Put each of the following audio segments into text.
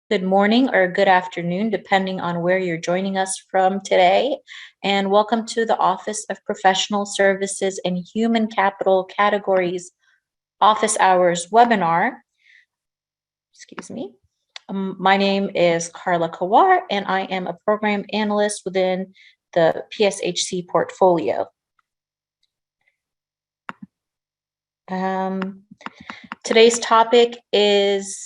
Good morning or good afternoon, depending on where you're joining us from today. And welcome to the Office of Professional Services and Human Capital Categories Office Hours webinar. Excuse me. My name is Carla Kawar, and I am a program analyst within the PSHC portfolio. Today's topic is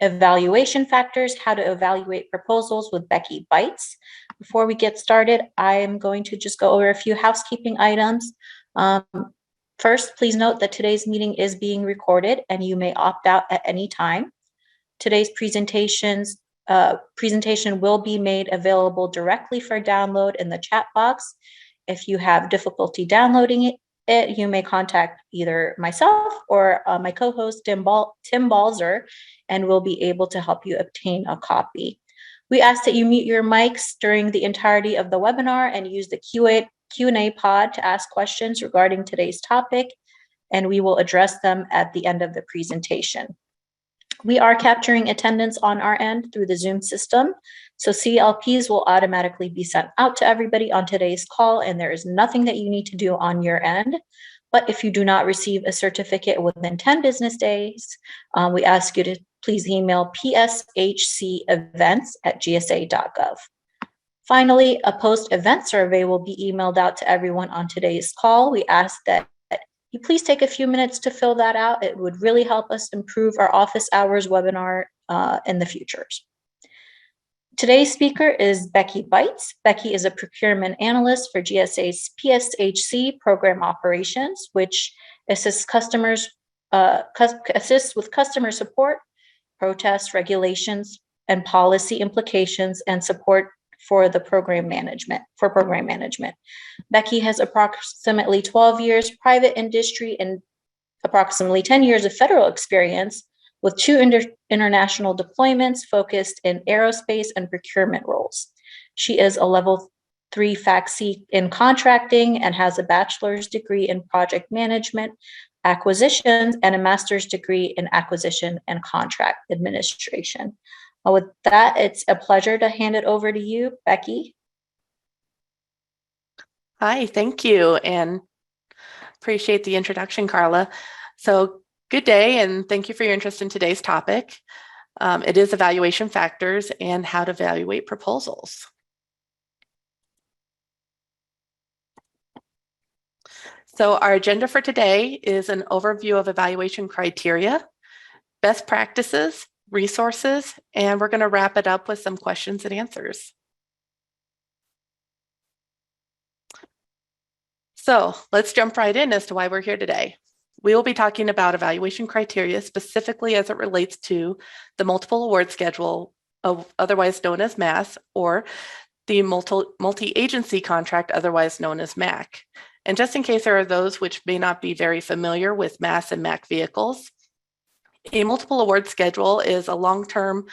evaluation factors, how to evaluate proposals with Becky Bites. Before we get started, I'm going to just go over a few housekeeping items. First, please note that today's meeting is being recorded and you may opt out at any time. Today's presentation will be made available directly for download in the chat box. If you have difficulty downloading it, you may contact either myself or my co-host Tim Balzer, and we'll be able to help you obtain a copy. We ask that you mute your mics during the entirety of the webinar and use the Q&A pod to ask questions regarding today's topic, and we will address them at the end of the presentation. We are capturing attendance on our end through the Zoom system, so CLPs will automatically be sent out to everybody on today's call, and there is nothing that you need to do on your end. But if you do not receive a certificate within 10 business days, we ask you to please email pshcevents@gsa.gov. Finally, a post-event survey will be emailed out to everyone on today's call. We ask that you please take a few minutes to fill that out. It would really help us improve our office hours webinar in the future. Today's speaker is Becky Bites. Becky is a procurement analyst for GSA's PSHC program operations, which assists with customer support, protests, regulations, and policy implications, and support for program management. Becky has approximately 12 years private industry and approximately 10 years of federal experience, with 2 international deployments focused in aerospace and procurement roles. She is a level 3 FACC in contracting and has a bachelor's degree in project management, acquisitions, and a master's degree in acquisition and contract administration. With that, it's a pleasure to hand it over to you, Becky. Hi, thank you, and appreciate the introduction, Carla. So good day, and thank you for your interest in today's topic. It is evaluation factors and how to evaluate proposals. So our agenda for today is an overview of evaluation criteria, best practices, resources, and we're going to wrap it up with some questions and answers. So let's jump right in as to why we're here today. We will be talking about evaluation criteria specifically as it relates to the multiple award schedule, otherwise known as MAS, or the multi-agency contract, otherwise known as MAC. And just in case there are those which may not be very familiar with MAS and MAC vehicles, a multiple award schedule is a long-term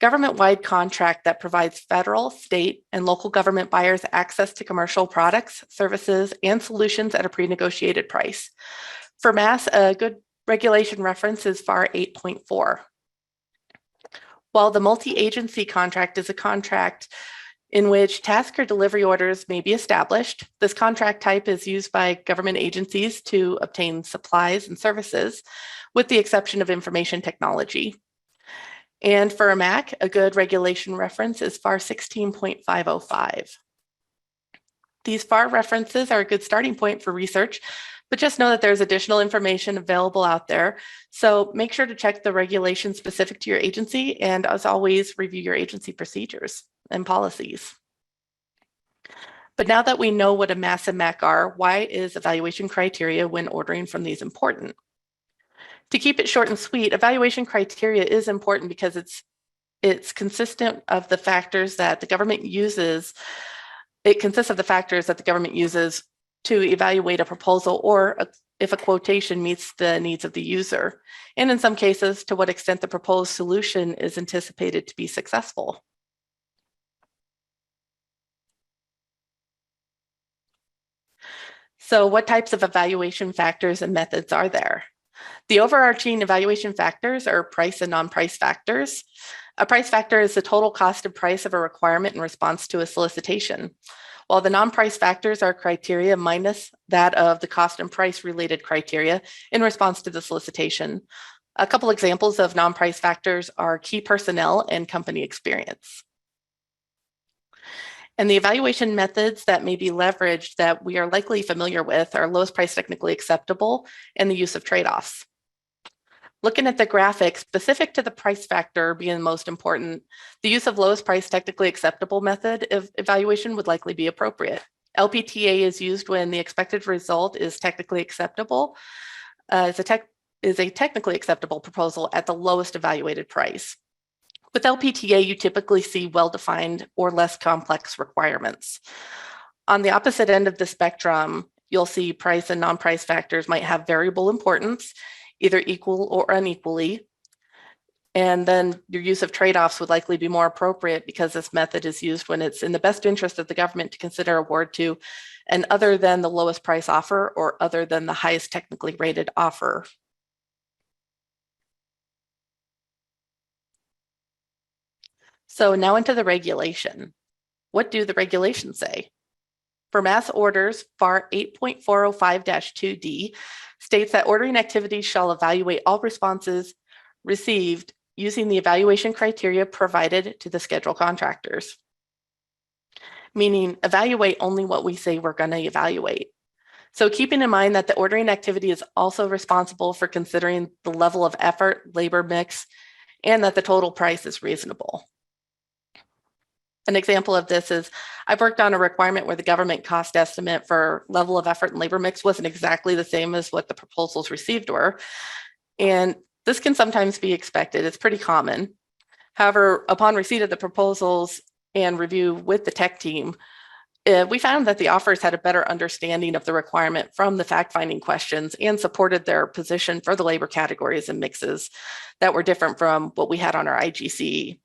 government-wide contract that provides federal, state, and local government buyers access to commercial products, services, and solutions at a pre-negotiated price. For MAS, a good regulation reference is FAR 8.4. While the multi-agency contract is a contract in which task or delivery orders may be established, this contract type is used by government agencies to obtain supplies and services, with the exception of information technology. And for a MAC, a good regulation reference is FAR 16.505. These FAR references are a good starting point for research, but just know that there's additional information available out there. So make sure to check the regulations specific to your agency, and as always, review your agency procedures and policies. But now that we know what a MAS and MAC are, why is evaluation criteria when ordering from these important? To keep it short and sweet, evaluation criteria is important because it's consistent of the factors that the government uses. It consists of the factors that the government uses to evaluate a proposal, or if a quotation meets the needs of the user, and in some cases, to what extent the proposed solution is anticipated to be successful. So what types of evaluation factors and methods are there? The overarching evaluation factors are price and non-price factors. A price factor is the total cost and price of a requirement in response to a solicitation, while the non-price factors are criteria minus that of the cost and price related criteria in response to the solicitation. A couple examples of non-price factors are key personnel and company experience. And the evaluation methods that may be leveraged that we are likely familiar with are lowest price technically acceptable and the use of trade-offs. Looking at the graphic specific to the price factor being most important, the use of lowest price technically acceptable method of evaluation would likely be appropriate. LPTA is used when the expected result is technically acceptable, is a technically acceptable proposal at the lowest evaluated price. With LPTA, you typically see well-defined or less complex requirements. On the opposite end of the spectrum, you'll see price and non-price factors might have variable importance, either equal or unequally. And then your use of trade-offs would likely be more appropriate because this method is used when it's in the best interest of the government to consider award to an other than the lowest price offer or other than the highest technically rated offer. So now into the regulation. What do the regulations say? For mass orders, FAR 8.405-2D states that ordering activities shall evaluate all responses received using the evaluation criteria provided to the schedule contractors. Meaning evaluate only what we say we're going to evaluate. So keeping in mind that the ordering activity is also responsible for considering the level of effort, labor mix, and that the total price is reasonable. An example of this is I've worked on a requirement where the government cost estimate for level of effort and labor mix wasn't exactly the same as what the proposals received were. And this can sometimes be expected. It's pretty common. However, upon receipt of the proposals and review with the tech team, we found that the offers had a better understanding of the requirement from the fact-finding questions and supported their position for the labor categories and mixes that were different from what we had on our IGCE.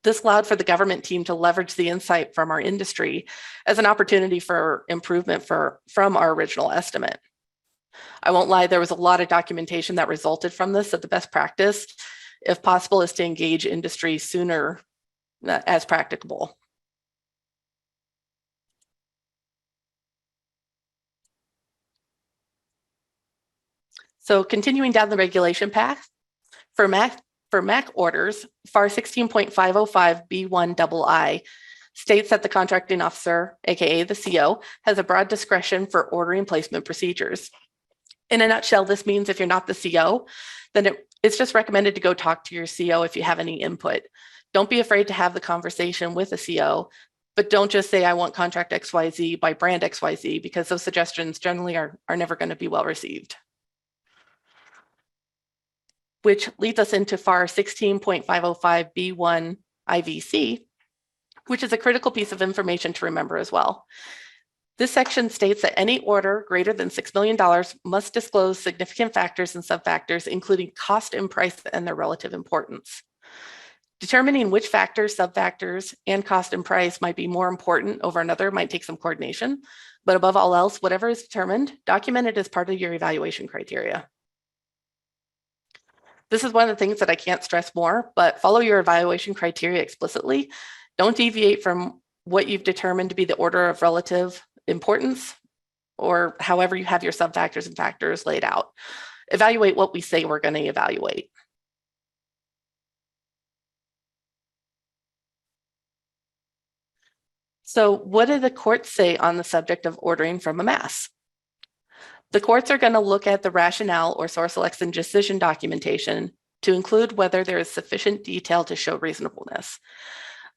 This allowed for the government team to leverage the insight from our industry as an opportunity for improvement from our original estimate. I won't lie, there was a lot of documentation that resulted from this, that the best practice, if possible, is to engage industry sooner as practicable. So continuing down the regulation path, for MAC orders, FAR 16.505B1II states that the contracting officer, aka the CO, has a broad discretion for ordering placement procedures. In a nutshell, this means if you're not the CO, then it's just recommended to go talk to your CO if you have any input. Don't be afraid to have the conversation with a CO, but don't just say, I want contract XYZ by brand XYZ, because those suggestions generally are never going to be well received. Which leads us into FAR 16.505B1 IVC, which is a critical piece of information to remember as well. This section states that any order greater than $6 million must disclose significant factors and subfactors, including cost and price and their relative importance. Determining which factors, subfactors, and cost and price might be more important over another might take some coordination, but above all else, whatever is determined, document it as part of your evaluation criteria. This is one of the things that I can't stress more, but follow your evaluation criteria explicitly. Don't deviate from what you've determined to be the order of relative importance, or however you have your subfactors and factors laid out. Evaluate what we say we're going to evaluate. So what do the courts say on the subject of ordering from a mass? The courts are going to look at the rationale or source selection decision documentation to include whether there is sufficient detail to show reasonableness.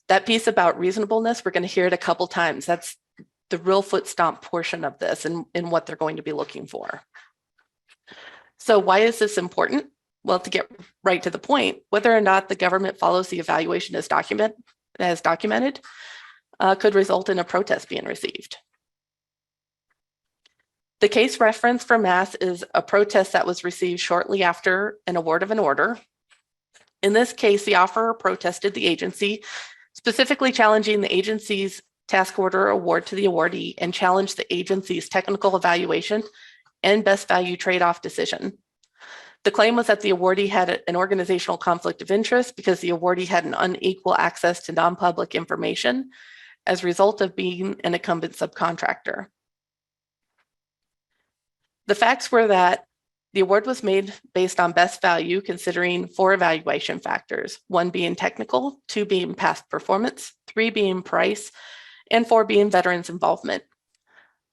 That piece about reasonableness, we're going to hear it a couple times. That's the real foot stomp portion of this and what they're going to be looking for. So why is this important? Well, to get right to the point, whether or not the government follows the evaluation as documented could result in a protest being received. The case reference for mass is a protest that was received shortly after an award of an order. In this case, the offeror protested the agency, specifically challenging the agency's task order award to the awardee and challenged the agency's technical evaluation and best value trade-off decision. The claim was that the awardee had an organizational conflict of interest because the awardee had an unequal access to non-public information as a result of being an incumbent subcontractor. The facts were that the award was made based on best value, considering 4 evaluation factors, 1 being technical, 2 being past performance, 3 being price, and 4 being veterans' involvement.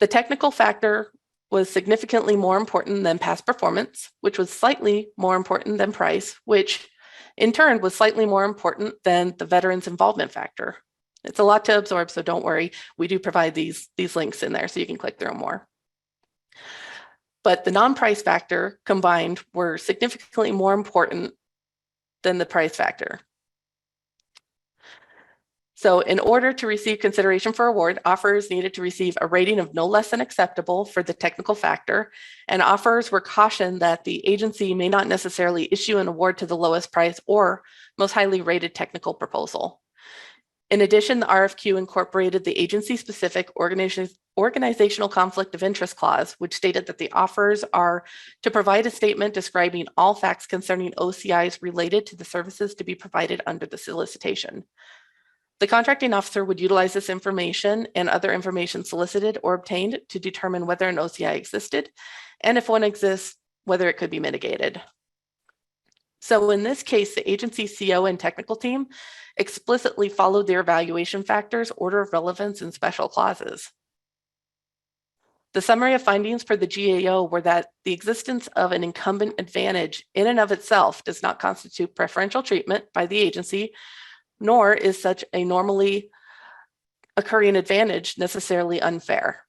The technical factor was significantly more important than past performance, which was slightly more important than price, which in turn was slightly more important than the veterans' involvement factor. It's a lot to absorb, so don't worry. We do provide these links in there so you can click through them more. But the non-price factor combined were significantly more important than the price factor. So in order to receive consideration for award, offerors needed to receive a rating of no less than acceptable for the technical factor, and offerors were cautioned that the agency may not necessarily issue an award to the lowest price or most highly rated technical proposal. In addition, the RFQ incorporated the agency-specific organizational conflict of interest clause, which stated that the offers are to provide a statement describing all facts concerning OCIs related to the services to be provided under the solicitation. The contracting officer would utilize this information and other information solicited or obtained to determine whether an OCI existed, and if one exists, whether it could be mitigated. So in this case, the agency CO and technical team explicitly followed their evaluation factors, order of relevance, and special clauses. The summary of findings for the GAO were that the existence of an incumbent advantage in and of itself does not constitute preferential treatment by the agency, nor is such a normally occurring advantage necessarily unfair.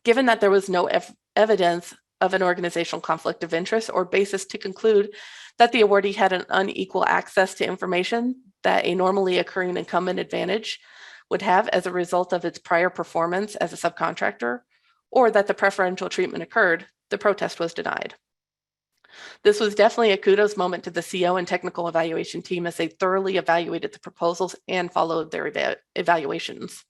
Given that there was no evidence of an organizational conflict of interest or basis to conclude that the awardee had an unequal access to information that a normally occurring incumbent advantage would have as a result of its prior performance as a subcontractor, or that the preferential treatment occurred, the protest was denied. This was definitely a kudos moment to the CO and technical evaluation team as they thoroughly evaluated the proposals and followed their evaluations.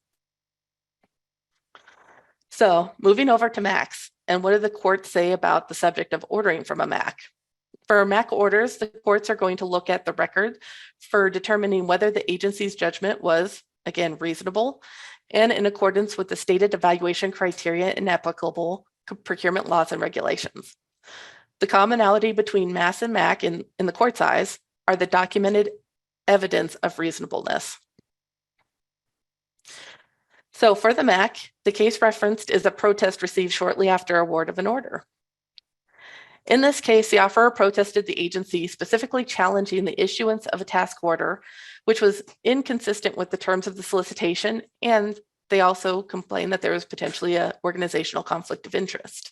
So moving over to MACs, and what do the courts say about the subject of ordering from a MAC? For MAC orders, the courts are going to look at the record for determining whether the agency's judgment was, again, reasonable and in accordance with the stated evaluation criteria and applicable procurement laws and regulations. The commonality between MAS and MAC in the court's eyes are the documented evidence of reasonableness. So for the MAC, the case referenced is a protest received shortly after award of an order. In this case, the offeror protested the agency, specifically challenging the issuance of a task order, which was inconsistent with the terms of the solicitation, and they also complained that there was potentially an organizational conflict of interest.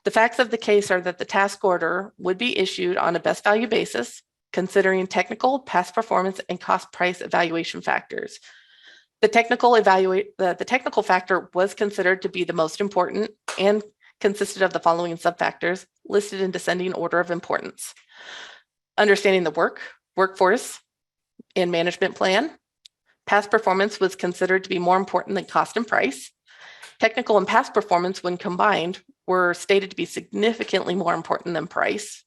The facts of the case are that the task order would be issued on a best value basis, considering technical, past performance, and cost price evaluation factors. The technical factor was considered to be the most important and consisted of the following subfactors listed in descending order of importance: understanding the workforce, and management plan. Past performance was considered to be more important than cost and price. Technical and past performance, when combined, were stated to be significantly more important than price.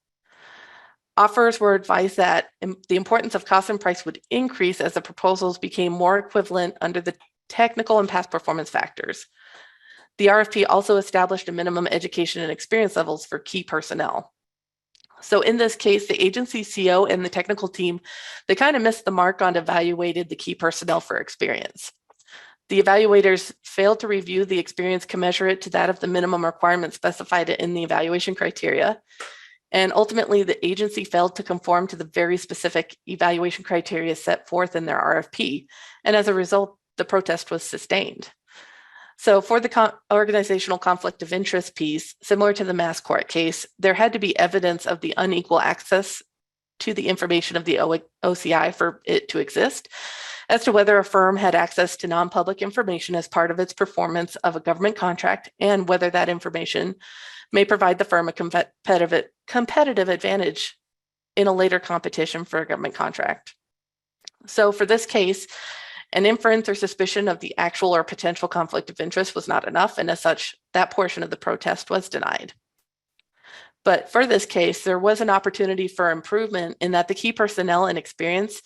Offers were advised that the importance of cost and price would increase as the proposals became more equivalent under the technical and past performance factors. The RFP also established a minimum education and experience levels for key personnel. So in this case, the agency CO and the technical team, they kind of missed the mark on evaluated the key personnel for experience. The evaluators failed to review the experience commensurate to that of the minimum requirements specified in the evaluation criteria. And ultimately, the agency failed to conform to the very specific evaluation criteria set forth in their RFP. And as a result, the protest was sustained. So for the organizational conflict of interest piece, similar to the mass court case, there had to be evidence of the unequal access to the information of the OCI for it to exist, as to whether a firm had access to non-public information as part of its performance of a government contract, and whether that information may provide the firm a competitive advantage in a later competition for a government contract. So for this case, an inference or suspicion of the actual or potential conflict of interest was not enough, and as such, that portion of the protest was denied. But for this case, there was an opportunity for improvement in that the key personnel and experience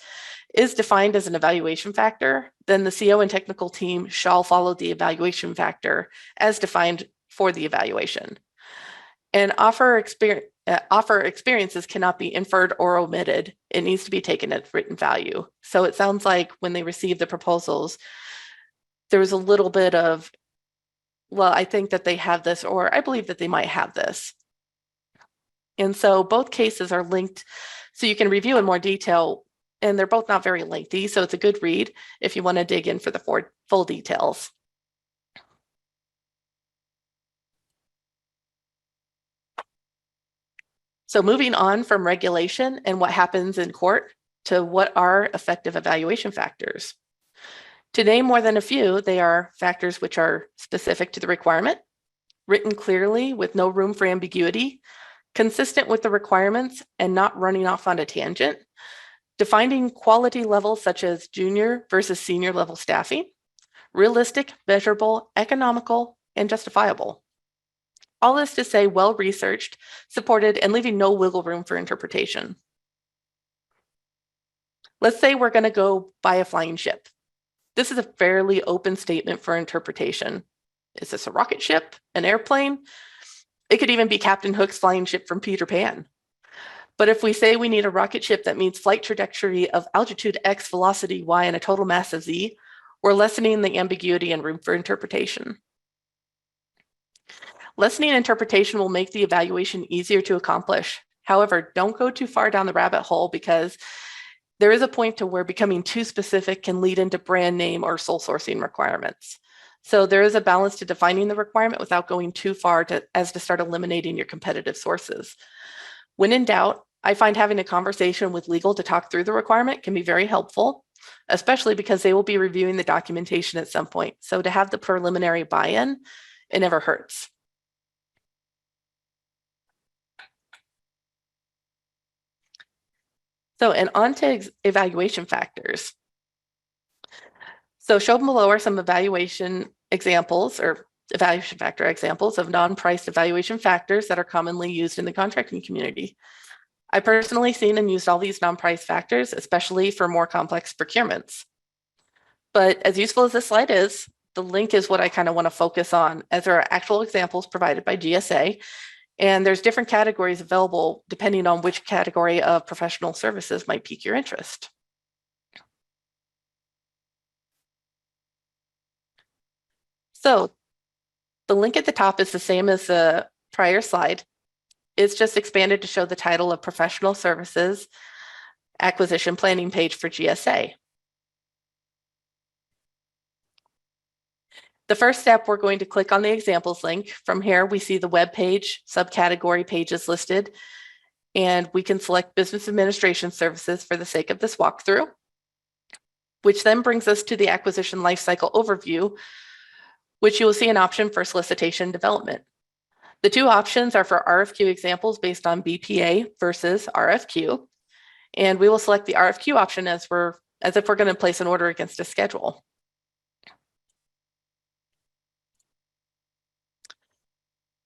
is defined as an evaluation factor, then the CO and technical team shall follow the evaluation factor as defined for the evaluation. And offer experiences cannot be inferred or omitted. It needs to be taken at written value. So it sounds like when they received the proposals, there was a little bit of, well, I think that they have this, or I believe that they might have this. And so both cases are linked so you can review in more detail, and they're both not very lengthy, so it's a good read if you want to dig in for the full details. So moving on from regulation and what happens in court to what are effective evaluation factors. To name more than a few, they are factors which are specific to the requirement, written clearly with no room for ambiguity, consistent with the requirements and not running off on a tangent, defining quality levels such as junior versus senior level staffing, realistic, measurable, economical, and justifiable. All this to say well-researched, supported, and leaving no wiggle room for interpretation. Let's say we're going to go buy a flying ship. This is a fairly open statement for interpretation. Is this a rocket ship, an airplane? It could even be Captain Hook's flying ship from Peter Pan. But if we say we need a rocket ship that meets flight trajectory of altitude X, velocity Y, and a total mass of Z, we're lessening the ambiguity and room for interpretation. Lessening interpretation will make the evaluation easier to accomplish. However, don't go too far down the rabbit hole because there is a point to where becoming too specific can lead into brand name or sole sourcing requirements. So there is a balance to defining the requirement without going too far as to start eliminating your competitive sources. When in doubt, I find having a conversation with legal to talk through the requirement can be very helpful, especially because they will be reviewing the documentation at some point. So to have the preliminary buy-in, it never hurts. So, and on to evaluation factors. So shown below are some evaluation examples or evaluation factor examples of non-priced evaluation factors that are commonly used in the contracting community. I personally seen and used all these non-price factors, especially for more complex procurements. But as useful as this slide is, the link is what I kind of want to focus on, as there are actual examples provided by GSA, and there's different categories available depending on which category of professional services might pique your interest. So the link at the top is the same as the prior slide. It's just expanded to show the title of Professional Services Acquisition Planning page for GSA. The first step, we're going to click on the examples link. From here, we see the web page, subcategory pages listed, and we can select Business Administration Services for the sake of this walkthrough, which then brings us to the Acquisition Lifecycle Overview, which you will see an option for solicitation development. The two options are for RFQ examples based on BPA versus RFQ. And we will select the RFQ option as if we're going to place an order against a schedule.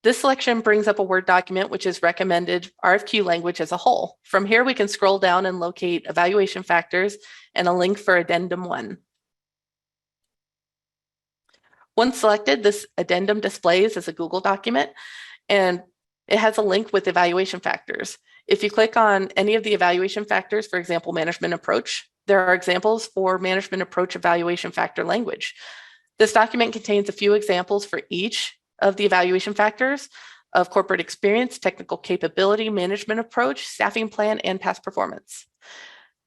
This selection brings up a Word document, which is recommended RFQ language as a whole. From here, we can scroll down and locate evaluation factors and a link for Addendum 1. Once selected, this addendum displays as a Google document, and it has a link with evaluation factors. If you click on any of the evaluation factors, for example, management approach, there are examples for management approach evaluation factor language. This document contains a few examples for each of the evaluation factors of corporate experience, technical capability, management approach, staffing plan, and past performance.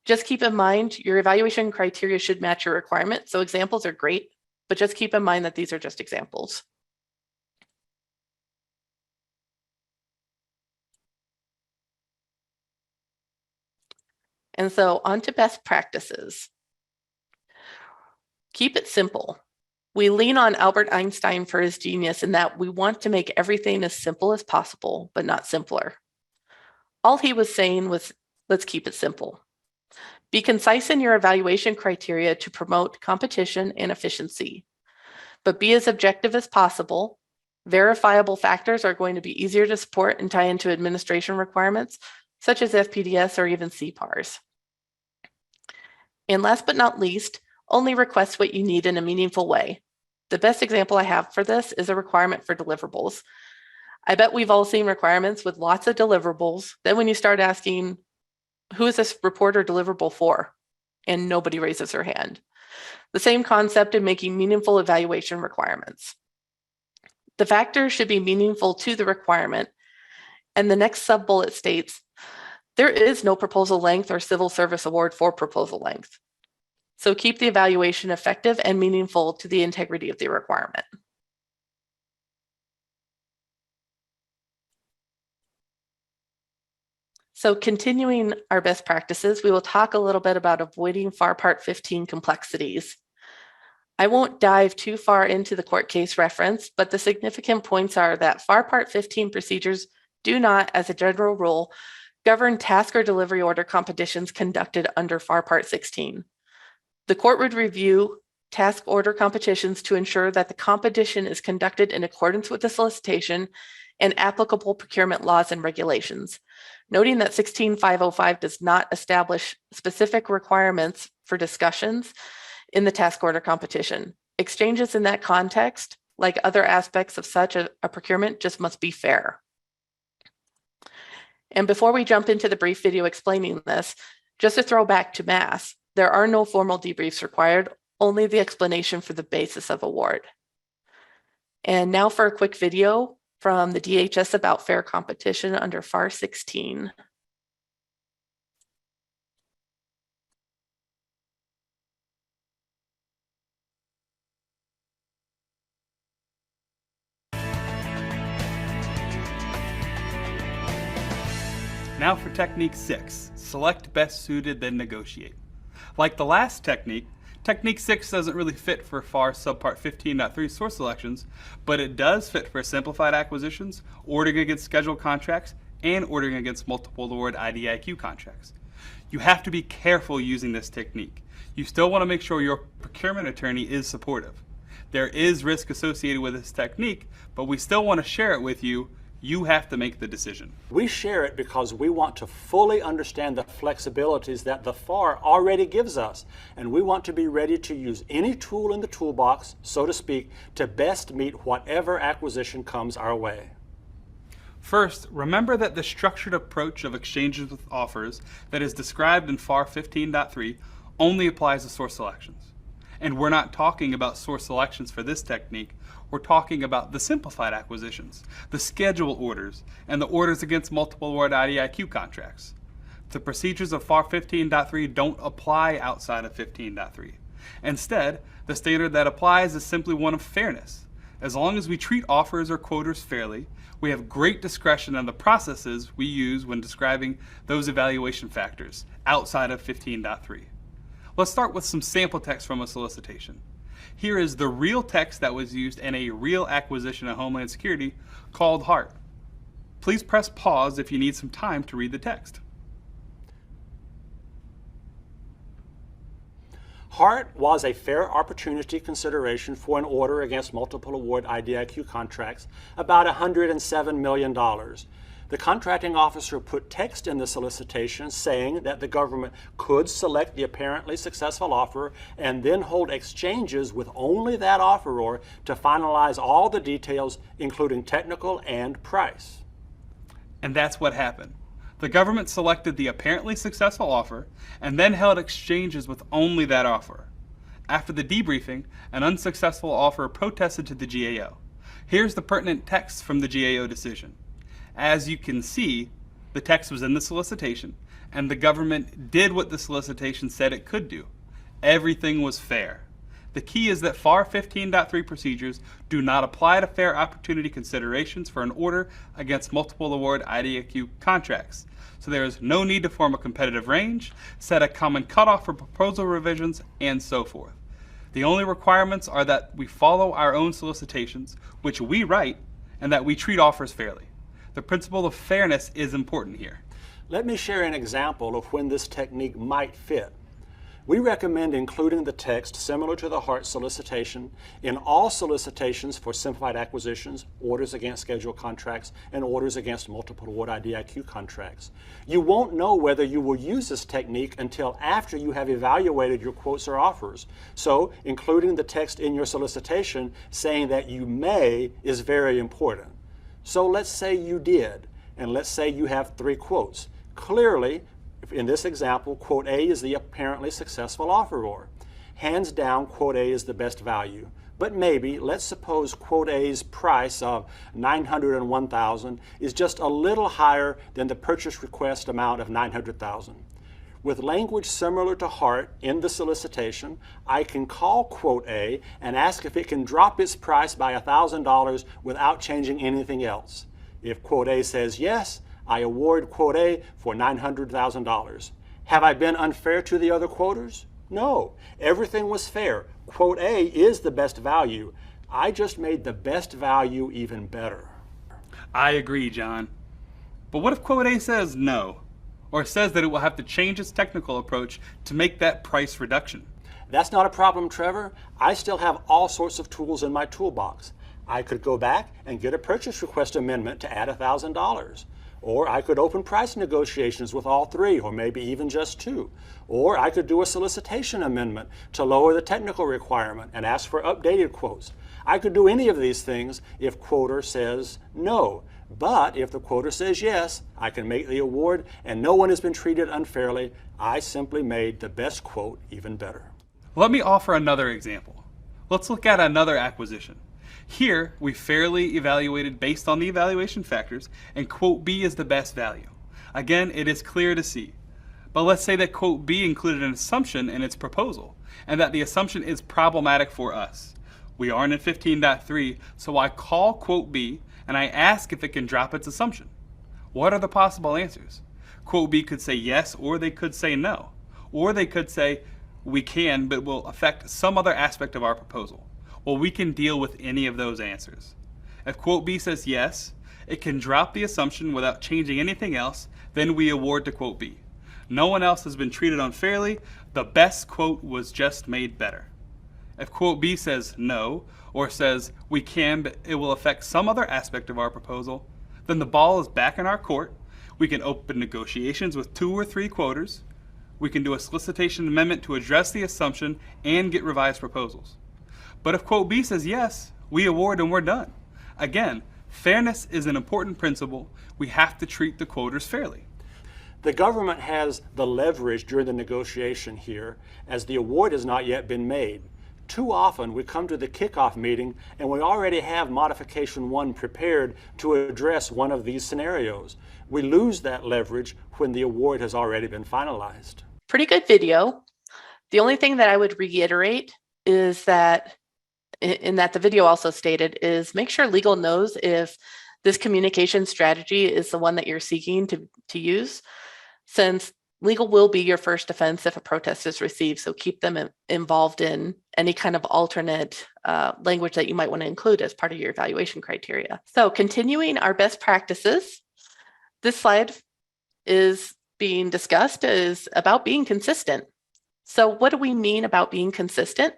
Just keep in mind your evaluation criteria should match your requirement. So examples are great, but just keep in mind that these are just examples. And so on to best practices. Keep it simple. We lean on Albert Einstein for his genius in that we want to make everything as simple as possible, but not simpler. All he was saying was, let's keep it simple. Be concise in your evaluation criteria to promote competition and efficiency, but be as objective as possible Verifiable factors are going to be easier to support and tie into administration requirements, such as FPDS or even CPARs. And last but not least, only request what you need in a meaningful way. The best example I have for this is a requirement for deliverables. I bet we've all seen requirements with lots of deliverables. Then when you start asking, who is this report or deliverable for? And nobody raises their hand. The same concept in making meaningful evaluation requirements. The factors should be meaningful to the requirement. And the next sub-bullet states, there is no proposal length or civil service award for proposal length. So keep the evaluation effective and meaningful to the integrity of the requirement. So continuing our best practices, we will talk a little bit about avoiding FAR Part 15 complexities. I won't dive too far into the court case reference, but the significant points are that FAR Part 15 procedures do not, as a general rule, govern task or delivery order competitions conducted under FAR Part 16. The court would review task order competitions to ensure that the competition is conducted in accordance with the solicitation and applicable procurement laws and regulations, noting that 16505 does not establish specific requirements for discussions in the task order competition. Exchanges in that context, like other aspects of such a procurement, just must be fair. And before we jump into the brief video explaining this, just to throw back to mass, there are no formal debriefs required, only the explanation for the basis of award. And now for a quick video from the DHS about fair competition under FAR 16. Now for technique 6, select best suited then negotiate. Like the last technique, technique 6 doesn't really fit for FAR subpart 15.3 source selections, but it does fit for simplified acquisitions, ordering against scheduled contracts, and ordering against multiple award IDIQ contracts. You have to be careful using this technique. You still want to make sure your procurement attorney is supportive. There is risk associated with this technique, but we still want to share it with you. You have to make the decision. We share it because we want to fully understand the flexibilities that the FAR already gives us, and we want to be ready to use any tool in the toolbox, so to speak, to best meet whatever acquisition comes our way. First, remember that the structured approach of exchanges with offers that is described in FAR 15.3 only applies to source selections. And we're not talking about source selections for this technique. We're talking about the simplified acquisitions, the schedule orders, and the orders against multiple award IDIQ contracts. The procedures of FAR 15.3 don't apply outside of 15.3. Instead, the standard that applies is simply one of fairness. As long as we treat offers or quoters fairly, we have great discretion on the processes we use when describing those evaluation factors outside of 15.3. Let's start with some sample text from a solicitation. Here is the real text that was used in a real acquisition of Homeland Security called HART. Please press pause if you need some time to read the text. HART was a fair opportunity consideration for an order against multiple award IDIQ contracts, about $107 million. The contracting officer put text in the solicitation saying that the government could select the apparently successful offeror and then hold exchanges with only that offeror to finalize all the details, including technical and price. And that's what happened. The government selected the apparently successful offer and then held exchanges with only that offer. After the debriefing, an unsuccessful offer protested to the GAO. Here's the pertinent text from the GAO decision. As you can see, the text was in the solicitation, and the government did what the solicitation said it could do. Everything was fair. The key is that FAR 15.3 procedures do not apply to fair opportunity considerations for an order against multiple award IDIQ contracts. So there is no need to form a competitive range, set a common cutoff for proposal revisions, and so forth. The only requirements are that we follow our own solicitations, which we write, and that we treat offers fairly. The principle of fairness is important here. Let me share an example of when this technique might fit. We recommend including the text similar to the Hart solicitation in all solicitations for simplified acquisitions, orders against scheduled contracts, and orders against multiple award IDIQ contracts. You won't know whether you will use this technique until after you have evaluated your quotes or offers. So including the text in your solicitation saying that you may is very important. So let's say you did, and let's say you have 3 quotes. Clearly, in this example, quote A is the apparently successful offeror. Hands down, quote A is the best value. But maybe, let's suppose quote A's price of $901,000 is just a little higher than the purchase request amount of $900,000. With language similar to Hart in the solicitation, I can call quote A and ask if it can drop its price by $1,000 without changing anything else. If quote A says yes, I award quote A for $900,000. Have I been unfair to the other quoters? No, everything was fair. Quote A is the best value. I just made the best value even better. I agree, John. But what if quote A says no, or says that it will have to change its technical approach to make that price reduction? That's not a problem, Trevor. I still have all sorts of tools in my toolbox. I could go back and get a purchase request amendment to add $1,000. Or I could open price negotiations with all 3, or maybe even just 2. Or I could do a solicitation amendment to lower the technical requirement and ask for updated quotes. I could do any of these things if quoter says no. But if the quoter says yes, I can make the award and no one has been treated unfairly. I simply made the best quote even better. Let me offer another example. Let's look at another acquisition. Here, we fairly evaluated based on the evaluation factors, and quote B is the best value. Again, it is clear to see. But let's say that quote B included an assumption in its proposal, and that the assumption is problematic for us. We aren't in 15.3, so I call quote B, and I ask if it can drop its assumption. What are the possible answers? Quote B could say yes, or they could say no. Or they could say, we can, but will affect some other aspect of our proposal. Well, we can deal with any of those answers. If quote B says yes, it can drop the assumption without changing anything else, then we award to quote B. No one else has been treated unfairly. The best quote was just made better. If quote B says no, or says we can, but it will affect some other aspect of our proposal, then the ball is back in our court. We can open negotiations with 2 or 3 quoters. We can do a solicitation amendment to address the assumption and get revised proposals. But if quote B says yes, we award and we're done. Again, fairness is an important principle. We have to treat the quoters fairly. The government has the leverage during the negotiation here, as the award has not yet been made. Too often we come to the kickoff meeting and we already have modification 1 prepared to address one of these scenarios. We lose that leverage when the award has already been finalized. Pretty good video. The only thing that I would reiterate is that in that the video also stated is make sure legal knows if this communication strategy is the one that you're seeking to use, since legal will be your first defense if a protest is received. So keep them involved in any kind of alternate language that you might want to include as part of your evaluation criteria. So continuing our best practices, this slide is being discussed is about being consistent. So what do we mean about being consistent?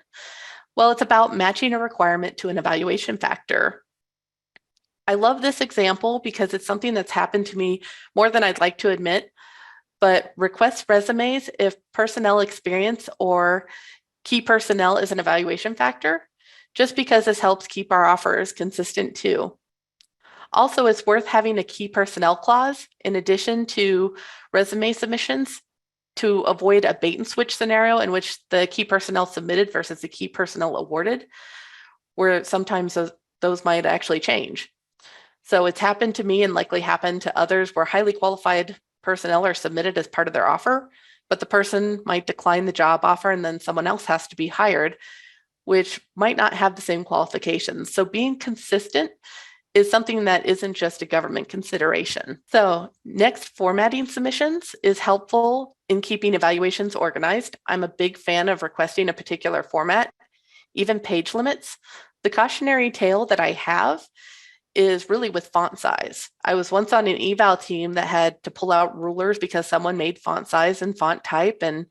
Well, it's about matching a requirement to an evaluation factor. I love this example because it's something that's happened to me more than I'd like to admit, but request resumes if personnel experience or key personnel is an evaluation factor, just because this helps keep our offers consistent too. Also, it's worth having a key personnel clause in addition to resume submissions to avoid a bait and switch scenario in which the key personnel submitted versus the key personnel awarded, where sometimes those might actually change. So it's happened to me and likely happened to others where highly qualified personnel are submitted as part of their offer, but the person might decline the job offer and then someone else has to be hired, which might not have the same qualifications. So being consistent is something that isn't just a government consideration. So next, formatting submissions is helpful in keeping evaluations organized. I'm a big fan of requesting a particular format, even page limits. The cautionary tale that I have is really with font size. I was once on an eval team that had to pull out rulers because someone made font size and font type and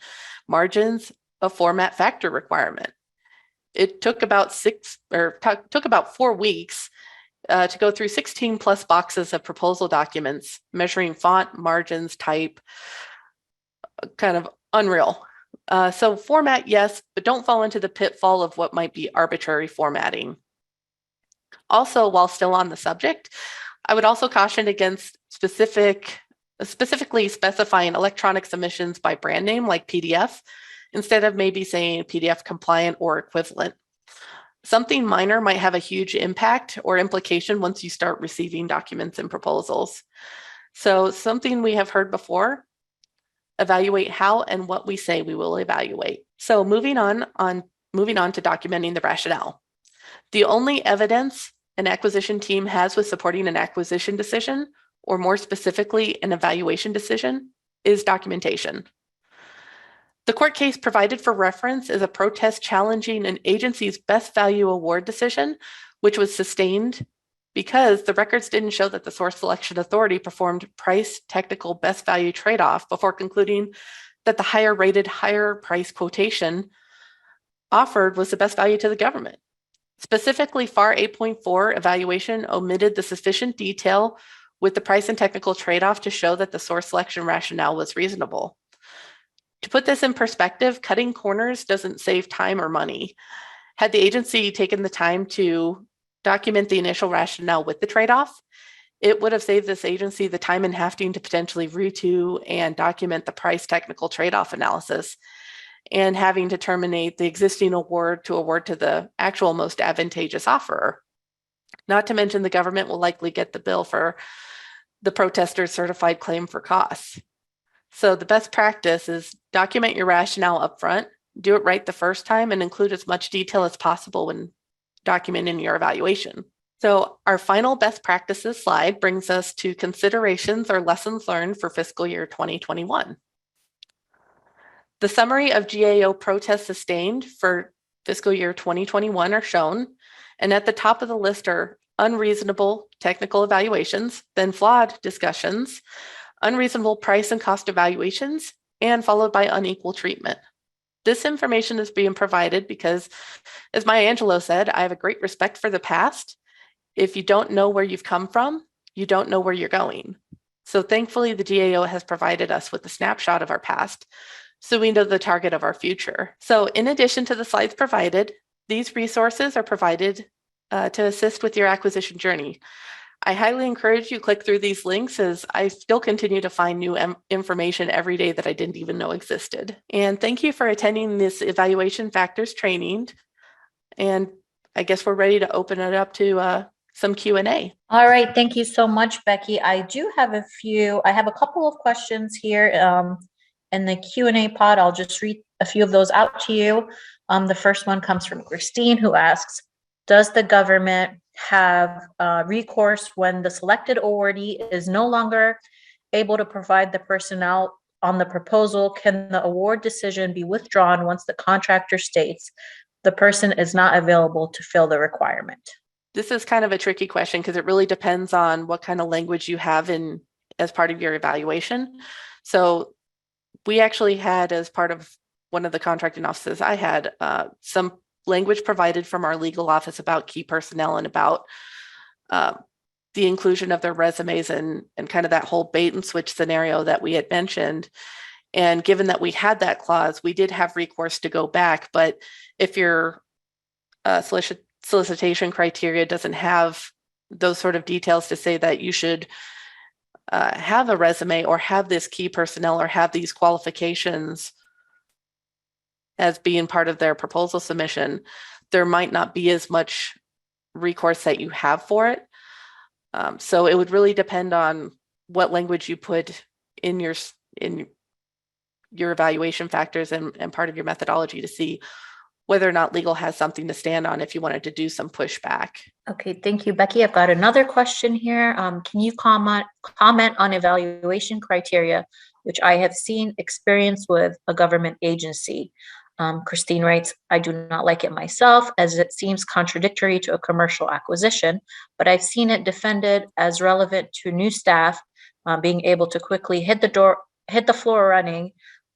margins a format factor requirement. It took about 4 weeks to go through 16 plus boxes of proposal documents, measuring font, margins, type, kind of unreal. So format, yes, but don't fall into the pitfall of what might be arbitrary formatting. Also, while still on the subject, I would also caution against specifically specifying electronic submissions by brand name like PDF, instead of maybe saying PDF compliant or equivalent. Something minor might have a huge impact or implication once you start receiving documents and proposals. So something we have heard before, evaluate how and what we say we will evaluate. So moving on to documenting the rationale. The only evidence an acquisition team has with supporting an acquisition decision, or more specifically, an evaluation decision, is documentation. The court case provided for reference is a protest challenging an agency's best value award decision, which was sustained because the records didn't show that the source selection authority performed price technical best value trade-off before concluding that the higher rated, higher price quotation offered was the best value to the government. Specifically, FAR 8.4 evaluation omitted the sufficient detail with the price and technical trade-off to show that the source selection rationale was reasonable. To put this in perspective, cutting corners doesn't save time or money. Had the agency taken the time to document the initial rationale with the trade-off, it would have saved this agency the time and having to potentially redo and document the price technical trade-off analysis and having to terminate the existing award to the actual most advantageous offerer. Not to mention the government will likely get the bill for the protester's certified claim for costs. So the best practice is document your rationale upfront, do it right the first time, and include as much detail as possible when documenting your evaluation. So our final best practices slide brings us to considerations or lessons learned for fiscal year 2021. The summary of GAO protests sustained for fiscal year 2021 are shown, and at the top of the list are unreasonable technical evaluations, then flawed discussions, unreasonable price and cost evaluations, and followed by unequal treatment. This information is being provided because, as Maya Angelou said, I have a great respect for the past. If you don't know where you've come from, you don't know where you're going. So thankfully, the GAO has provided us with a snapshot of our past, so we know the target of our future. So in addition to the slides provided, these resources are provided to assist with your acquisition journey. I highly encourage you click through these links, as I still continue to find new information every day that I didn't even know existed. And thank you for attending this evaluation factors training. And I guess we're ready to open it up to some Q&A. All right, thank you so much, Becky. I have a couple of questions here in the Q&A pod. I'll just read a few of those out to you. The first one comes from Christine, who asks, does the government have recourse when the selected awardee is no longer able to provide the personnel on the proposal? Can the award decision be withdrawn once the contractor states the person is not available to fill the requirement? This is kind of a tricky question because it really depends on what kind of language you have as part of your evaluation. So we actually had, as part of one of the contracting offices, I had some language provided from our legal office about key personnel and about the inclusion of their resumes and kind of that whole bait and switch scenario that we had mentioned. And given that we had that clause, we did have recourse to go back. But if your solicitation criteria doesn't have those sort of details to say that you should have a resume or have this key personnel or have these qualifications as being part of their proposal submission, there might not be as much recourse that you have for it. So it would really depend on what language you put in your evaluation factors and part of your methodology to see whether or not legal has something to stand on if you wanted to do some pushback. Okay, thank you, Becky. I've got another question here. Can you comment on evaluation criteria, which I have seen experience with a government agency? Christine writes, I do not like it myself, as it seems contradictory to a commercial acquisition, but I've seen it defended as relevant to new staff being able to quickly hit the floor running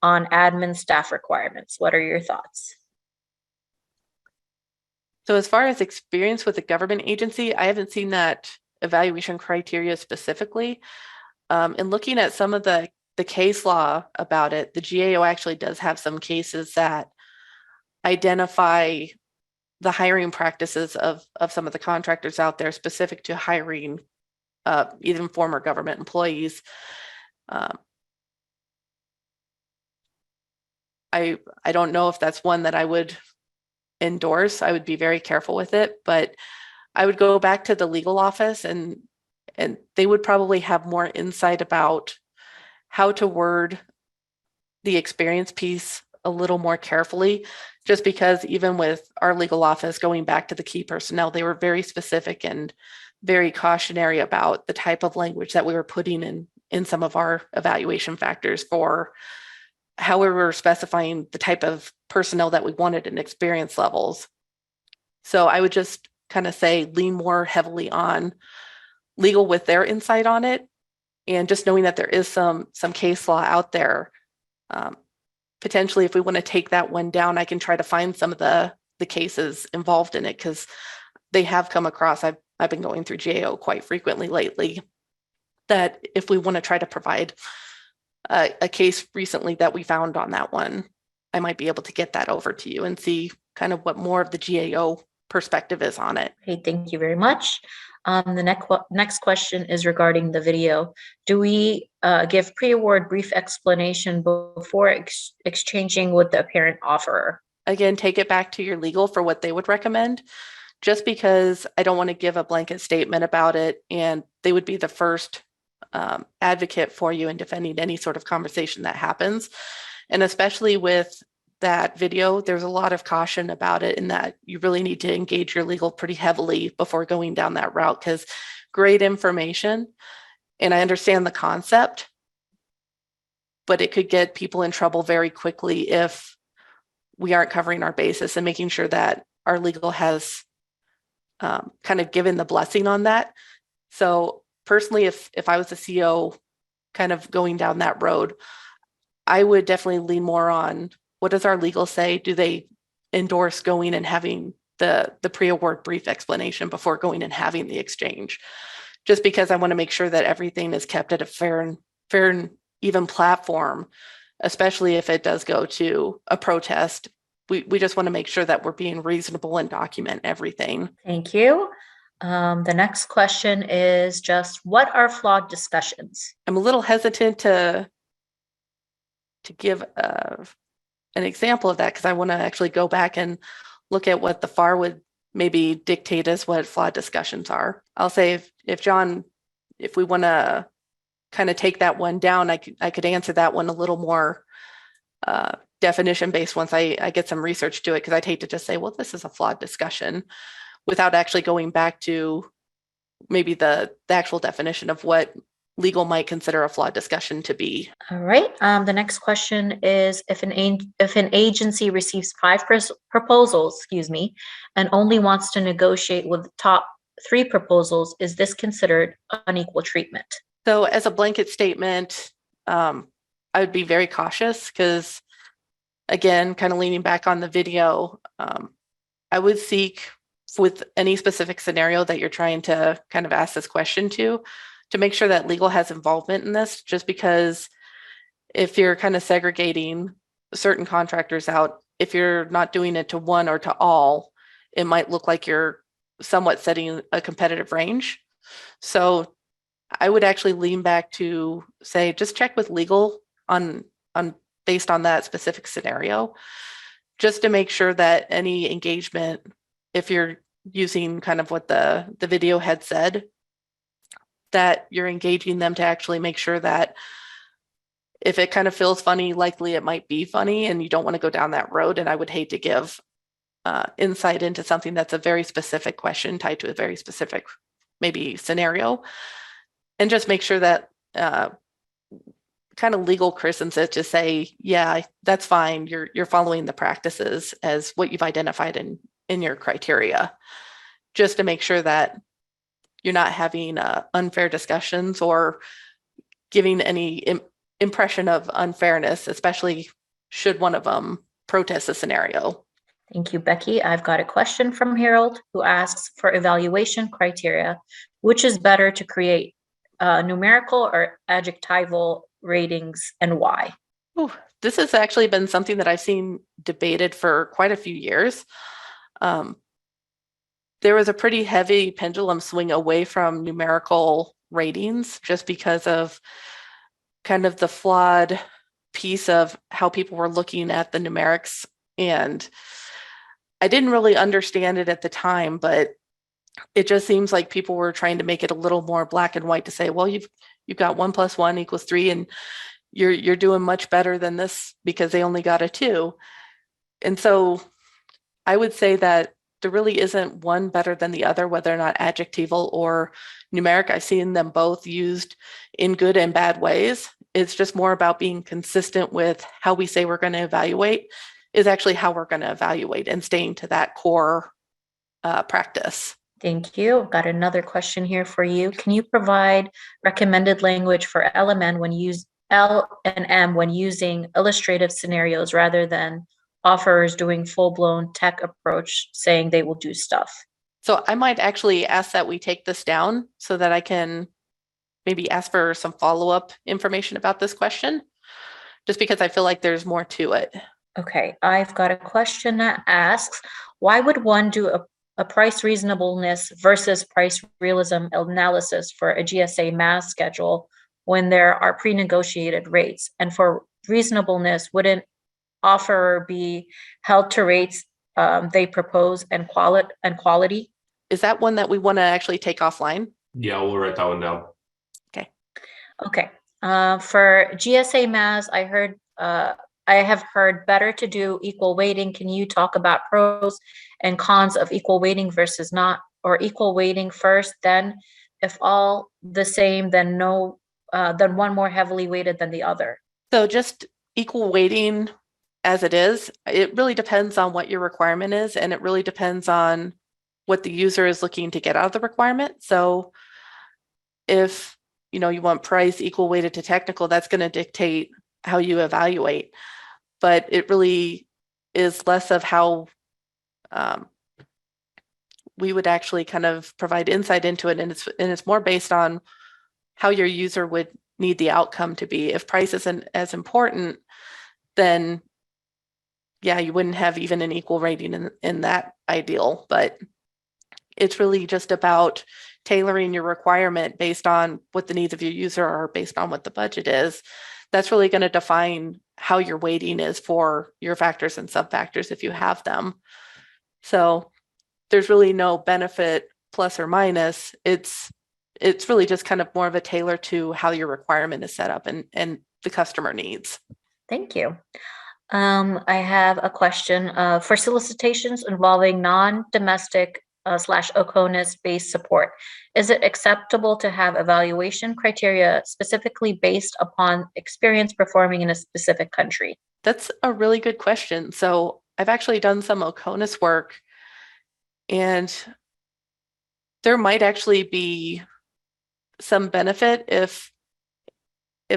on admin staff requirements. What are your thoughts? So as far as experience with a government agency, I haven't seen that evaluation criteria specifically. And looking at some of the case law about it, the GAO actually does have some cases that identify the hiring practices of some of the contractors out there specific to hiring even former government employees. I don't know if that's one that I would endorse. I would be very careful with it, but I would go back to the legal office and they would probably have more insight about how to word the experience piece a little more carefully, just because even with our legal office going back to the key personnel, they were very specific and very cautionary about the type of language that we were putting in some of our evaluation factors for how we were specifying the type of personnel that we wanted and experience levels. So I would just kind of say lean more heavily on legal with their insight on it, and just knowing that there is some case law out there. Potentially, if we want to take that one down, I can try to find some of the cases involved in it, because they have come across. I've been going through GAO quite frequently lately, that if we want to try to provide a case recently that we found on that one, I might be able to get that over to you and see kind of what more of the GAO perspective is on it. Okay, thank you very much. The next question is regarding the video. Do we give pre-award brief explanation before exchanging with the apparent offerer? Again, take it back to your legal for what they would recommend, just because I don't want to give a blanket statement about it and they would be the first advocate for you in defending any sort of conversation that happens. And especially with that video, there's a lot of caution about it, in that you really need to engage your legal pretty heavily before going down that route, because great information, and I understand the concept, but it could get people in trouble very quickly if we aren't covering our basis and making sure that our legal has kind of given the blessing on that. So personally, if I was the CEO kind of going down that road, I would definitely lean more on, what does our legal say? Do they endorse going and having the pre-award brief explanation before going and having the exchange? Just because I want to make sure that everything is kept at a fair and even platform, especially if it does go to a protest. We just want to make sure that we're being reasonable and document everything. Thank you. The next question is just, what are flawed discussions? I'm a little hesitant to give an example of that, because I want to actually go back and look at what the FAR would maybe dictate as what flawed discussions are. I'll say if John, if we want to kind of take that one down, I could answer that one a little more definition based once I get some research to it, because I'd hate to just say, well, this is a flawed discussion, without actually going back to maybe the actual definition of what legal might consider a flawed discussion to be. All right. The next question is, if an agency receives 5 proposals, and only wants to negotiate with the top 3 proposals, is this considered unequal treatment? So as a blanket statement, I would be very cautious, because again, kind of leaning back on the video, I would seek, with any specific scenario that you're trying to kind of ask this question to make sure that legal has involvement in this, just because if you're kind of segregating certain contractors out, if you're not doing it to one or to all, it might look like you're somewhat setting a competitive range. So I would actually lean back to say, just check with legal on based on that specific scenario, just to make sure that any engagement, if you're using kind of what the video had said, that you're engaging them to actually make sure that if it kind of feels funny, likely it might be funny, and you don't want to go down that road. And I would hate to give insight into something that's a very specific question tied to a very specific maybe scenario, and just make sure that kind of legal christens it to say, yeah, that's fine. You're following the practices as what you've identified in your criteria, just to make sure that you're not having unfair discussions or giving any impression of unfairness, especially should one of them protest the scenario. Thank you, Becky. I've got a question from Harold who asks, for evaluation criteria, which is better to create numerical or adjectival ratings, and why? Ooh, this has actually been something that I've seen debated for quite a few years. There was a pretty heavy pendulum swing away from numerical ratings just because of kind of the flawed piece of how people were looking at the numerics. And I didn't really understand it at the time, but it just seems like people were trying to make it a little more black and white to say, well, you've got 1 + 1 = 3, and you're doing much better than this because they only got a 2. And so I would say that there really isn't one better than the other, whether or not adjectival or numeric. I've seen them both used in good and bad ways. It's just more about being consistent with how we say we're going to evaluate is actually how we're going to evaluate, and staying to that core practice. Thank you. Got another question here for you. Can you provide recommended language for L and M when using illustrative scenarios rather than offerers doing full-blown tech approach saying they will do stuff? So I might actually ask that we take this down so that I can maybe ask for some follow-up information about this question, just because I feel like there's more to it. Okay, I've got a question that asks, why would one do a price reasonableness versus price realism analysis for a GSA mass schedule when there are pre-negotiated rates? And for reasonableness, wouldn't offerer be held to rates they propose and quality? Is that one that we want to actually take offline? Yeah, we'll write that one down. Okay. For GSA mass, I have heard better to do equal weighting. Can you talk about pros and cons of equal weighting versus not, or equal weighting first, then if all the same, then then one more heavily weighted than the other? So just equal weighting as it is, it really depends on what your requirement is, and it really depends on what the user is looking to get out of the requirement. So if you want price equal weighted to technical, that's going to dictate how you evaluate. But it really is less of how we would actually kind of provide insight into it, and it's more based on how your user would need the outcome to be. If price isn't as important, then yeah, you wouldn't have even an equal rating in that ideal. But it's really just about tailoring your requirement based on what the needs of your user are, based on what the budget is. That's really going to define how your weighting is for your factors and sub-factors if you have them. So there's really no benefit plus or minus. It's really just kind of more of a tailor to how your requirement is set up and the customer needs. Thank you. I have a question for solicitations involving non-domestic / OCONUS-based support. Is it acceptable to have evaluation criteria specifically based upon experience performing in a specific country? That's a really good question. So I've actually done some OCONUS work, and there might actually be some benefit if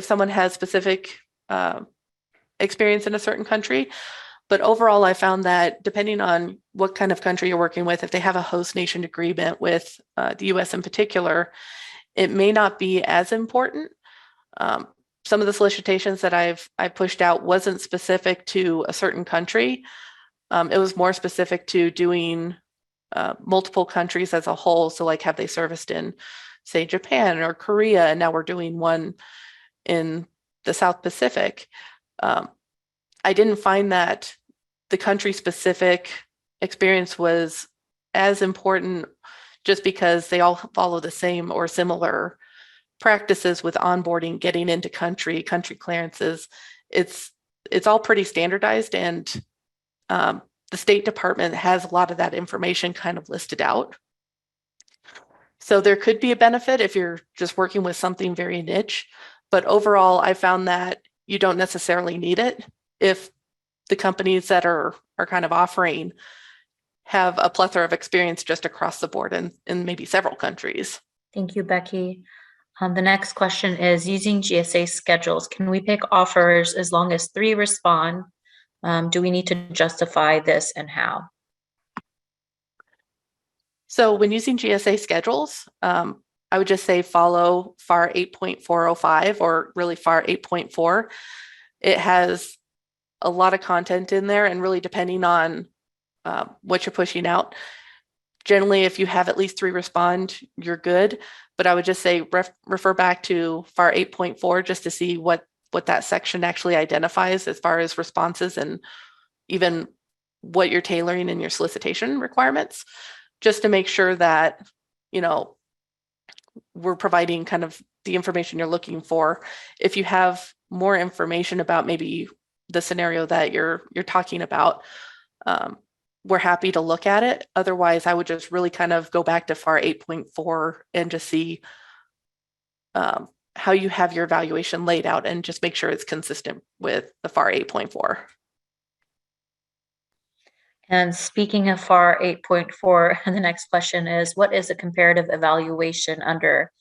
someone has specific experience in a certain country. But overall, I found that depending on what kind of country you're working with, if they have a host nation agreement with the US in particular, it may not be as important. Some of the solicitations that I pushed out wasn't specific to a certain country. It was more specific to doing multiple countries as a whole. So like, have they serviced in, say, Japan or Korea, and now we're doing one in the South Pacific. I didn't find that the country-specific experience was as important just because they all follow the same or similar practices with onboarding, getting into country clearances. It's all pretty standardized, and the State Department has a lot of that information kind of listed out. So there could be a benefit if you're just working with something very niche, but overall, I found that you don't necessarily need it if the companies that are kind of offering have a plethora of experience just across the board in maybe several countries. Thank you, Becky. The next question is using GSA schedules. Can we pick offers as long as 3 respond? Do we need to justify this and how? So when using GSA schedules, I would just say follow FAR 8.405 or really FAR 8.4. It has a lot of content in there, and really depending on what you're pushing out. Generally, if you have at least 3 respond, you're good. But I would just say refer back to FAR 8.4 just to see what that section actually identifies as far as responses and even what you're tailoring in your solicitation requirements, just to make sure that, you know, we're providing kind of the information you're looking for. If you have more information about maybe the scenario that you're talking about, we're happy to look at it. Otherwise, I would just really kind of go back to FAR 8.4 and just see how you have your evaluation laid out and just make sure it's consistent with the FAR 8.4. And speaking of FAR 8.4, the next question is, what is a comparative evaluation under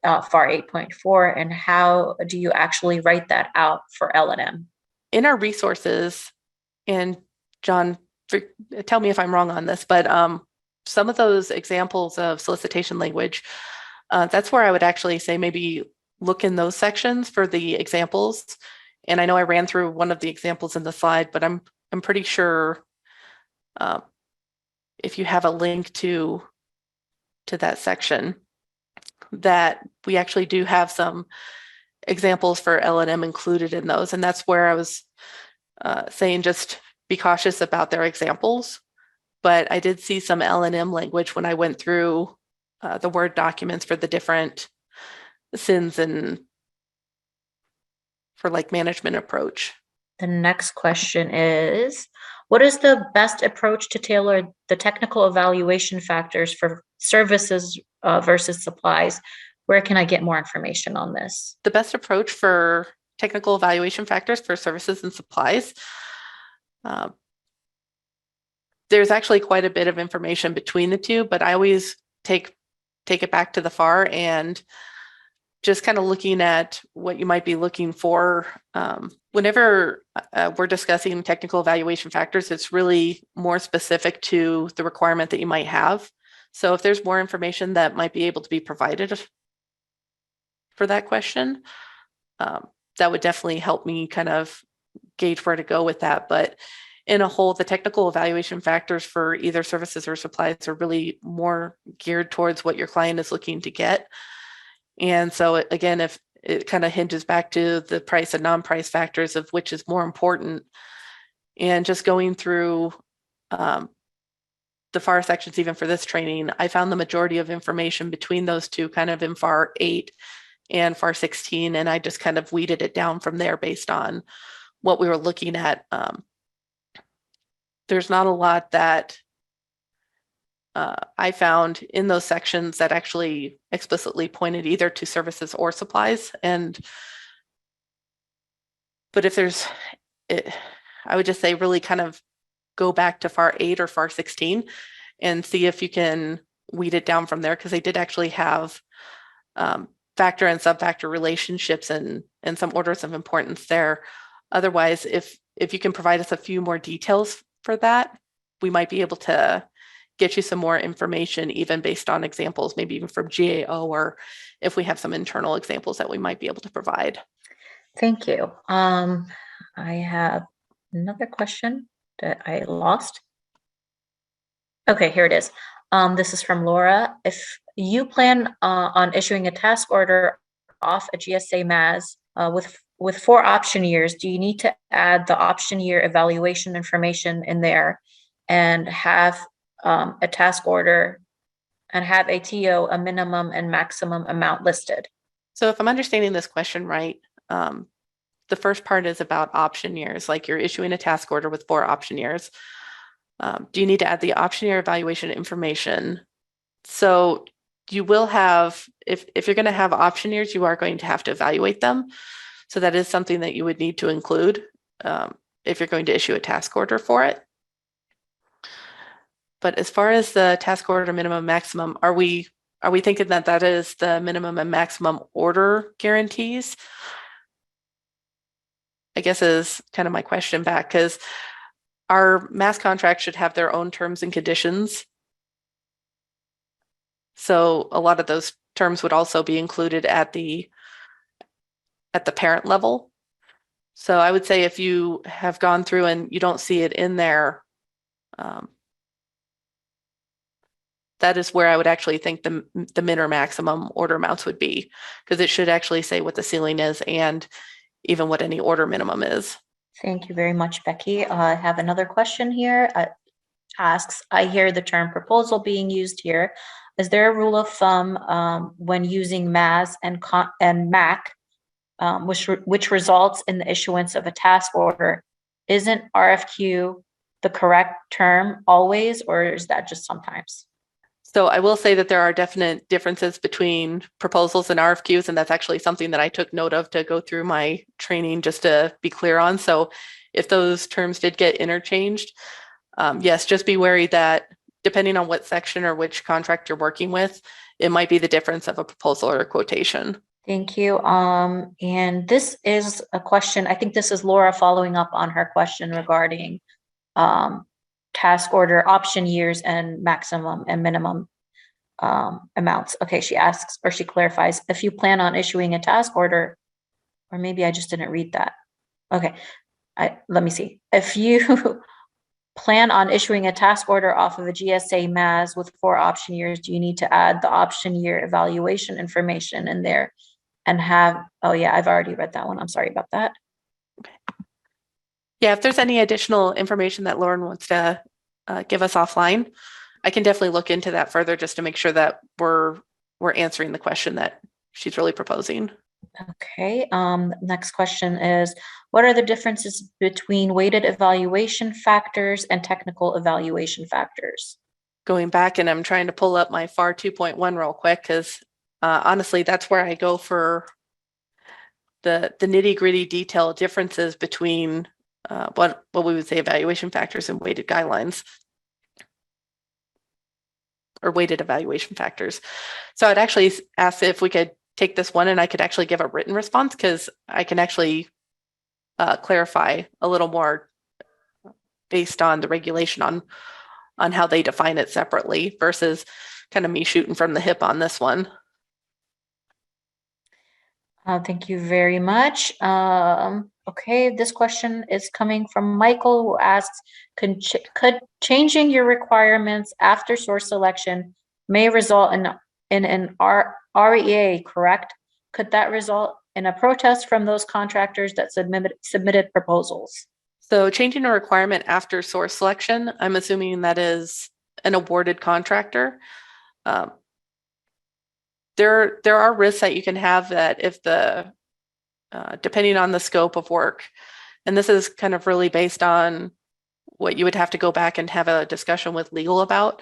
FAR 8.4, and how do you actually write that out for L&M? In our resources, and John, tell me if I'm wrong on this, but some of those examples of solicitation language, that's where I would actually say maybe look in those sections for the examples. And I know I ran through one of the examples in the slide, but I'm pretty sure if you have a link to that section, that we actually do have some examples for L&M included in those. And that's where I was saying just be cautious about their examples. But I did see some L&M language when I went through the Word documents for the different SINs and for like management approach. The next question is, what is the best approach to tailor the technical evaluation factors for services versus supplies? Where can I get more information on this? The best approach for technical evaluation factors for services and supplies, there's actually quite a bit of information between the two, but I always take it back to the FAR and just kind of looking at what you might be looking for. Whenever we're discussing technical evaluation factors, it's really more specific to the requirement that you might have. So if there's more information that might be able to be provided for that question, that would definitely help me kind of gauge where to go with that. But in a whole, the technical evaluation factors for either services or supplies are really more geared towards what your client is looking to get. And so again, if it kind of hinges back to the price and non-price factors of which is more important, and just going through the FAR sections, even for this training, I found the majority of information between those two kind of in FAR 8 and FAR 16, and I just kind of weeded it down from there based on what we were looking at. There's not a lot that I found in those sections that actually explicitly pointed either to services or supplies. But if there's, I would just say really kind of go back to FAR 8 or FAR 16 and see if you can weed it down from there, because they did actually have factor and sub-factor relationships and some orders of importance there. Otherwise, if you can provide us a few more details for that, we might be able to get you some more information, even based on examples, maybe even from GAO, or if we have some internal examples that we might be able to provide. Thank you. I have another question that I lost. Okay, here it is. This is from Laura. If you plan on issuing a task order off a GSA MAS with 4 option years, do you need to add the option year evaluation information in there and have a task order and have a TO, a minimum and maximum amount listed? So if I'm understanding this question right, the first part is about option years, like you're issuing a task order with 4 option years. Do you need to add the option year evaluation information? So you will have, if you're going to have option years, you are going to have to evaluate them. So that is something that you would need to include if you're going to issue a task order for it. But as far as the task order minimum maximum, are we are we thinking that that is the minimum and maximum order guarantees? I guess is kind of my question back, because our mass contracts should have their own terms and conditions. So a lot of those terms would also be included at the parent level. So I would say if you have gone through and you don't see it in there, that is where I would actually think the min or maximum order amounts would be, because it should actually say what the ceiling is and even what any order minimum is. Thank you very much, Becky. I have another question here. Asks, I hear the term proposal being used here. Is there a rule of thumb when using MAS and MAC, which results in the issuance of a task order? Isn't RFQ the correct term always, or is that just sometimes? So I will say that there are definite differences between proposals and RFQs, and that's actually something that I took note of to go through my training just to be clear on. So if those terms did get interchanged, yes, just be wary that depending on what section or which contract you're working with, it might be the difference of a proposal or a quotation. Thank you. And this is a question, I think this is Laura following up on her question regarding task order option years and maximum and minimum amounts. Okay, she asks, or she clarifies, if you plan on issuing a task order, or maybe I just didn't read that. Okay, let me see. If you plan on issuing a task order off of a GSA MAS with 4 option years, do you need to add the option year evaluation information in there and have, oh yeah, I've already read that one. I'm sorry about that. Okay. Yeah, if there's any additional information that Lauren wants to give us offline, I can definitely look into that further just to make sure that we're answering the question that she's really proposing. Okay, next question is, what are the differences between weighted evaluation factors and technical evaluation factors? Going back, and I'm trying to pull up my FAR 2.1 real quick, because honestly, that's where I go for the nitty-gritty detail differences between what we would say evaluation factors and weighted guidelines, or weighted evaluation factors. So I'd actually ask if we could take this one and I could actually give a written response, because I can actually clarify a little more based on the regulation on how they define it separately versus kind of me shooting from the hip on this one. Thank you very much. Okay, this question is coming from Michael, who asks, could changing your requirements after source selection may result in an REA, correct? Could that result in a protest from those contractors that submitted proposals? So changing a requirement after source selection, I'm assuming that is an awarded contractor. There are risks that you can have that if depending on the scope of work, and this is kind of really based on what you would have to go back and have a discussion with legal about,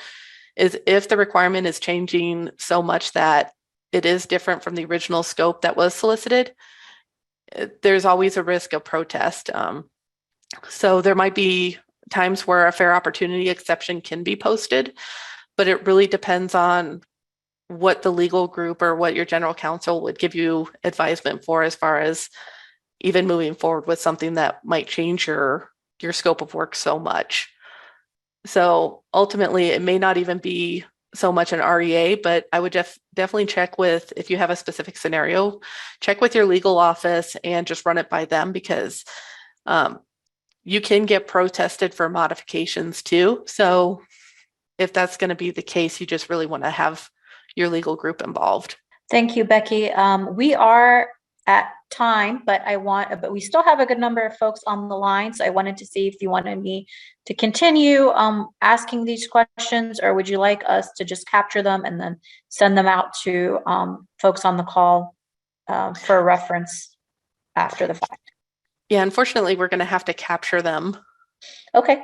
is if the requirement is changing so much that it is different from the original scope that was solicited, there's always a risk of protest. So there might be times where a fair opportunity exception can be posted, but it really depends on what the legal group or what your general counsel would give you advisement for, as far as even moving forward with something that might change your scope of work so much. So ultimately, it may not even be so much an REA, but I would definitely check with, if you have a specific scenario, check with your legal office and just run it by them, because you can get protested for modifications too. So if that's going to be the case, you just really want to have your legal group involved. Thank you, Becky. We are at time, but we still have a good number of folks on the line. So I wanted to see if you wanted me to continue asking these questions, or would you like us to just capture them and then send them out to folks on the call for reference after the fact? Yeah, unfortunately, we're going to have to capture them. Okay.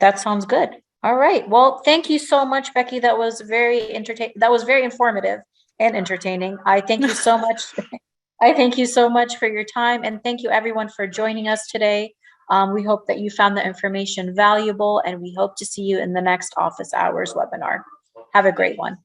That sounds good. All right. Well, thank you so much, Becky. That was very informative and entertaining. I thank you so much. I thank you so much for your time, and thank you everyone for joining us today. We hope that you found the information valuable, and we hope to see you in the next office hours webinar. Have a great one.